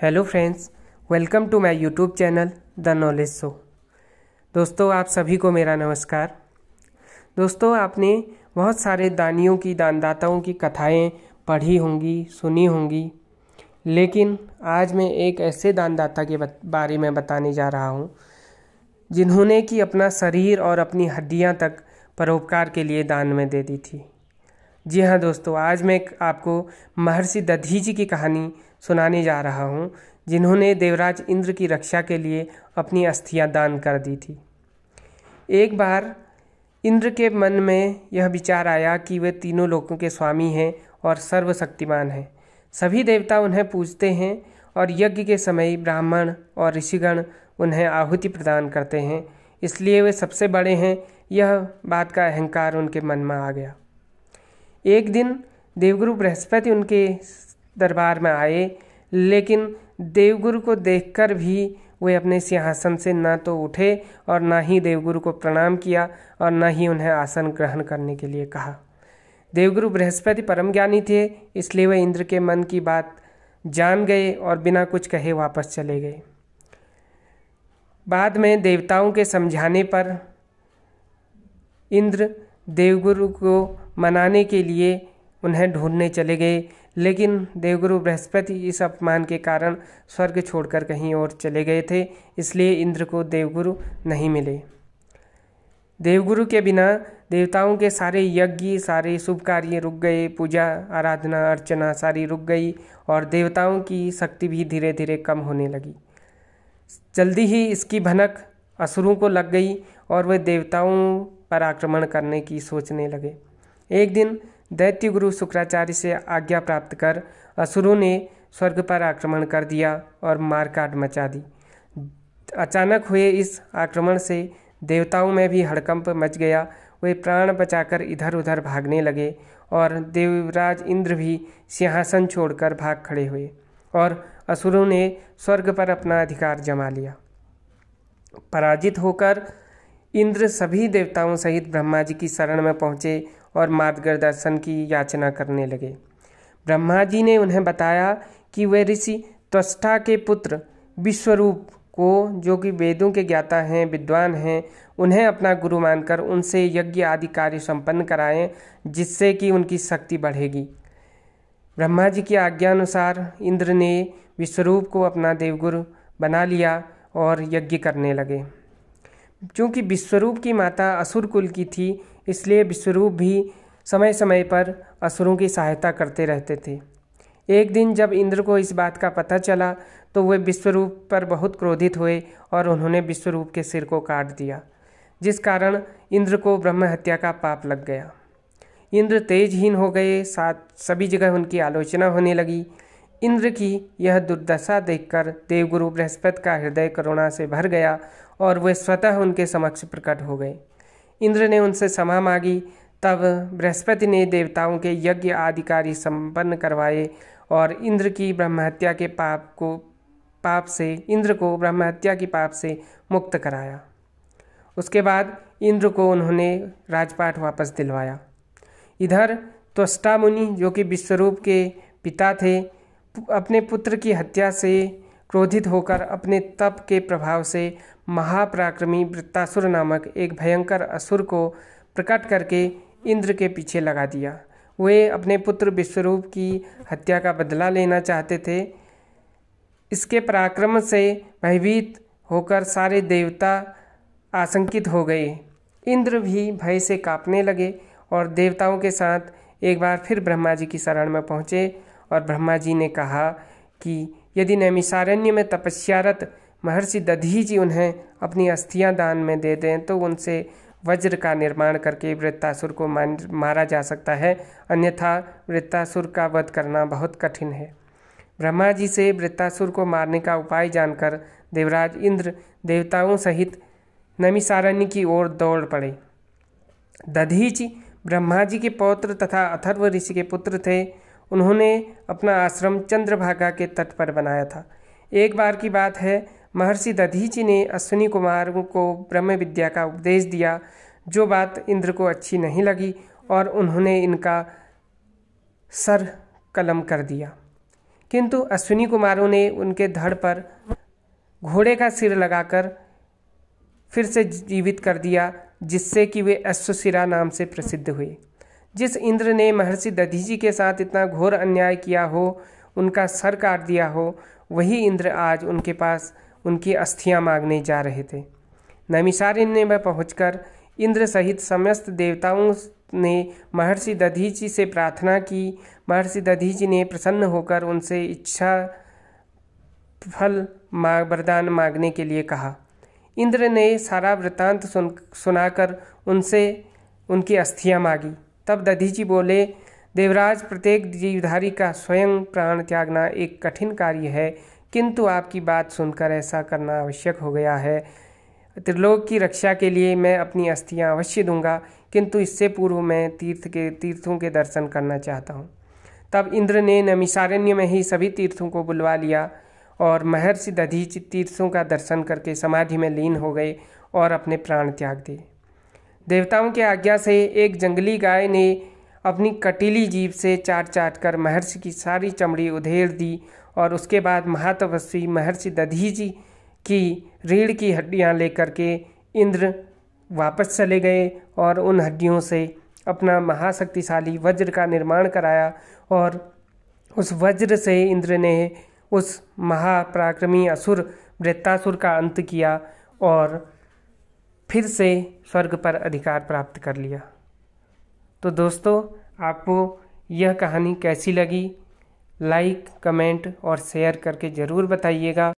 Hello friends, welcome to my YouTube channel the knowledge show. दोस्तों, आप सभी को मेरा नमस्कार। दोस्तों, आपने बहुत सारे दानियों की, दानदाताओं की कथाएं पढ़ी होंगी, सुनी होंगी, लेकिन आज मैं एक ऐसे दानदाता के बारे में बताने जा रहा हूं जिन्होंने कि अपना शरीर और अपनी हड्डियां तक परोपकार के लिए दान में दे दी थी। जी हाँ दोस्तों, आज मैं आपको महर्षि दधीचि की कहानी सुनाने जा रहा हूँ, जिन्होंने देवराज इंद्र की रक्षा के लिए अपनी अस्थियाँ दान कर दी थी। एक बार इंद्र के मन में यह विचार आया कि वे तीनों लोकों के स्वामी हैं और सर्वशक्तिमान हैं। सभी देवता उन्हें पूजते हैं और यज्ञ के समय ब्राह्मण और ऋषिगण उन्हें आहुति प्रदान करते हैं, इसलिए वे सबसे बड़े हैं। यह बात का अहंकार उनके मन में आ गया। एक दिन देवगुरु बृहस्पति उनके दरबार में आए, लेकिन देवगुरु को देखकर भी वे अपने सिंहासन से न तो उठे और न ही देवगुरु को प्रणाम किया और न ही उन्हें आसन ग्रहण करने के लिए कहा। देवगुरु बृहस्पति परम ज्ञानी थे, इसलिए वे इंद्र के मन की बात जान गए और बिना कुछ कहे वापस चले गए। बाद में देवताओं के समझाने पर इंद्र देवगुरु को मनाने के लिए उन्हें ढूंढने चले गए, लेकिन देवगुरु बृहस्पति इस अपमान के कारण स्वर्ग छोड़कर कहीं और चले गए थे, इसलिए इंद्र को देवगुरु नहीं मिले। देवगुरु के बिना देवताओं के सारे यज्ञ, सारे शुभ कार्य रुक गए, पूजा आराधना अर्चना सारी रुक गई और देवताओं की शक्ति भी धीरे धीरे कम होने लगी। जल्दी ही इसकी भनक असुरों को लग गई और वे देवताओं पर आक्रमण करने की सोचने लगे। एक दिन दैत्य गुरु शुक्राचार्य से आज्ञा प्राप्त कर असुरों ने स्वर्ग पर आक्रमण कर दिया और मारकाट मचा दी। अचानक हुए इस आक्रमण से देवताओं में भी हड़कंप मच गया। वे प्राण बचाकर इधर उधर भागने लगे और देवराज इंद्र भी सिंहासन छोड़कर भाग खड़े हुए और असुरों ने स्वर्ग पर अपना अधिकार जमा लिया। पराजित होकर इंद्र सभी देवताओं सहित ब्रह्मा जी की शरण में पहुँचे और मार्गदर्शन की याचना करने लगे। ब्रह्मा जी ने उन्हें बताया कि वे ऋषि त्वष्टा के पुत्र विश्वरूप को, जो कि वेदों के ज्ञाता हैं, विद्वान हैं, उन्हें अपना गुरु मानकर उनसे यज्ञ आदि कार्य संपन्न कराएं, जिससे कि उनकी शक्ति बढ़ेगी। ब्रह्मा जी की आज्ञानुसार इंद्र ने विश्वरूप को अपना देवगुरु बना लिया और यज्ञ करने लगे। चूँकि विश्वरूप की माता असुर कुल की थी, इसलिए विश्वरूप भी समय समय पर असुरों की सहायता करते रहते थे। एक दिन जब इंद्र को इस बात का पता चला तो वे विश्वरूप पर बहुत क्रोधित हुए और उन्होंने विश्वरूप के सिर को काट दिया, जिस कारण इंद्र को ब्रह्म हत्या का पाप लग गया। इंद्र तेजहीन हो गए, साथ सभी जगह उनकी आलोचना होने लगी। इंद्र की यह दुर्दशा देखकर देवगुरु बृहस्पति का हृदय करुणा से भर गया और वे स्वतः उनके समक्ष प्रकट हो गए। इंद्र ने उनसे क्षमा मांगी। तब बृहस्पति ने देवताओं के यज्ञ आदि कार्य संपन्न करवाए और इंद्र को ब्रह्म हत्या की पाप से मुक्त कराया। उसके बाद इंद्र को उन्होंने राजपाट वापस दिलवाया। इधर त्वष्टा मुनि, जो कि विश्वरूप के पिता थे, अपने पुत्र की हत्या से क्रोधित होकर अपने तप के प्रभाव से महापराक्रमी वृत्तासुर नामक एक भयंकर असुर को प्रकट करके इंद्र के पीछे लगा दिया। वे अपने पुत्र विश्वरूप की हत्या का बदला लेना चाहते थे। इसके पराक्रम से भयभीत होकर सारे देवता आशंकित हो गए। इंद्र भी भय से कांपने लगे और देवताओं के साथ एक बार फिर ब्रह्मा जी की शरण में पहुँचे और ब्रह्मा जी ने कहा कि यदि नैमिषारण्य में तपस्यारत महर्षि दधीचि उन्हें अपनी अस्थियां दान में दे दें तो उनसे वज्र का निर्माण करके वृत्तासुर को मारा जा सकता है, अन्यथा वृत्तासुर का वध करना बहुत कठिन है। ब्रह्मा जी से वृत्तासुर को मारने का उपाय जानकर देवराज इंद्र देवताओं सहित नैमिषारण्य की ओर दौड़ पड़े। दधीचि ब्रह्मा जी के पौत्र तथा अथर्व ऋषि के पुत्र थे। उन्होंने अपना आश्रम चंद्रभागा के तट पर बनाया था। एक बार की बात है, महर्षि दधीचि ने अश्विनी कुमार को ब्रह्म विद्या का उपदेश दिया, जो बात इंद्र को अच्छी नहीं लगी और उन्होंने इनका सर कलम कर दिया। किंतु अश्विनी कुमारों ने उनके धड़ पर घोड़े का सिर लगाकर फिर से जीवित कर दिया, जिससे कि वे अश्वशिरा नाम से प्रसिद्ध हुए। जिस इंद्र ने महर्षि दधीचि के साथ इतना घोर अन्याय किया हो, उनका सर काट दिया हो, वही इंद्र आज उनके पास उनकी अस्थियां मांगने जा रहे थे। नैमिषारण्य में पहुंचकर इंद्र सहित समस्त देवताओं ने महर्षि दधीचि से प्रार्थना की। महर्षि दधीचि ने प्रसन्न होकर उनसे इच्छा फल वरदान मांगने के लिए कहा। इंद्र ने सारा वृत्तांत सुनाकर उनसे उनकी अस्थियां मांगी। तब दधीचि बोले, देवराज, प्रत्येक जीवधारी का स्वयं प्राण त्यागना एक कठिन कार्य है, किंतु आपकी बात सुनकर ऐसा करना आवश्यक हो गया है। त्रिलोक की रक्षा के लिए मैं अपनी अस्थियां अवश्य दूंगा, किंतु इससे पूर्व मैं तीर्थों के दर्शन करना चाहता हूँ। तब इंद्र ने नैमिषारण्य में ही सभी तीर्थों को बुलवा लिया और महर्षि दधीचि तीर्थों का दर्शन करके समाधि में लीन हो गए और अपने प्राण त्याग दिए। देवताओं की आज्ञा से एक जंगली गाय ने अपनी कटीली जीभ से चाट कर महर्षि की सारी चमड़ी उधेड़ दी और उसके बाद महातपस्वी महर्षि दधीचि की रीढ़ की हड्डियां लेकर के इंद्र वापस चले गए और उन हड्डियों से अपना महाशक्तिशाली वज्र का निर्माण कराया और उस वज्र से इंद्र ने उस महापराक्रमी असुर वृत्तासुर का अंत किया और फिर से स्वर्ग पर अधिकार प्राप्त कर लिया। तो दोस्तों, आपको यह कहानी कैसी लगी? लाइक, कमेंट और शेयर करके ज़रूर बताइएगा।